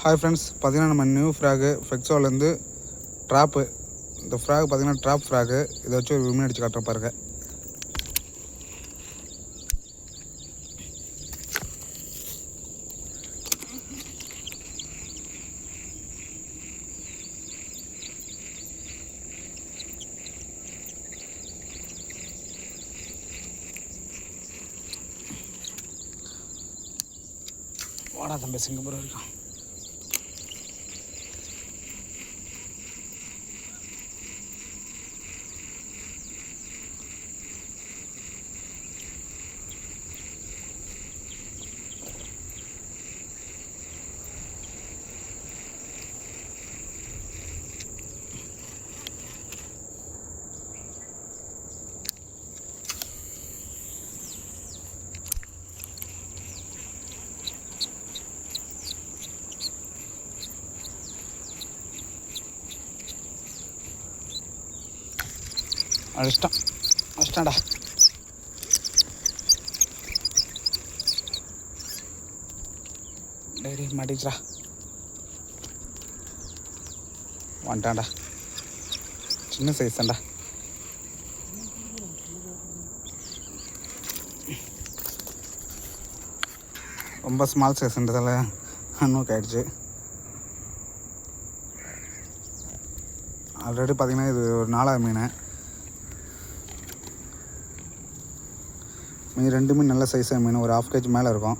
Hi friends, பார்த்தீங்கன்னா நம்ம new frock ஃப்ளெக்ஸோலேருந்து drop. இந்த ஃப்ராக் பார்த்தீங்கன்னா ட்ராப் ஃப்ராகு. இதை வச்சு ஒரு விமன் அடித்து காட்டுற பாருங்க. வாடா தம்பி, சிங்கப்பூர் வரைக்கும். அடிச்சிட்டான்டா. டேடி மாட்டிச்சுடா. வந்துட்டான்டா. சின்ன சைஸ் தான்டா. ரொம்ப ஸ்மால் சைஸ்ன்றதால நோக்கு ஆகிடுச்சு. ஆல்ரெடி பார்த்திங்கன்னா இது ஒரு 4வது மீன். ரெண்டு மீன் நல்ல சைஸாக மீன், ஒரு 1/2 kg மேலே இருக்கும்.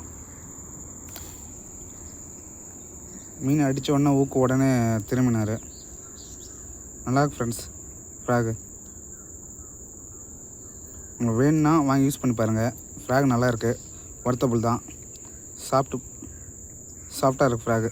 மீன் அடித்த உடனே ஊக்கு உடனே திரும்பினார். நல்லாயிருக்கு ஃப்ரெண்ட்ஸ் ஃப்ராகு. உங்களுக்கு வேணும்னா வாங்கி யூஸ் பண்ணி பாருங்கள். ஃப்ராக் நல்லாயிருக்கு, ஒர்த்தபுள் தான். சாஃப்டாக இருக்குது ஃப்ராகு.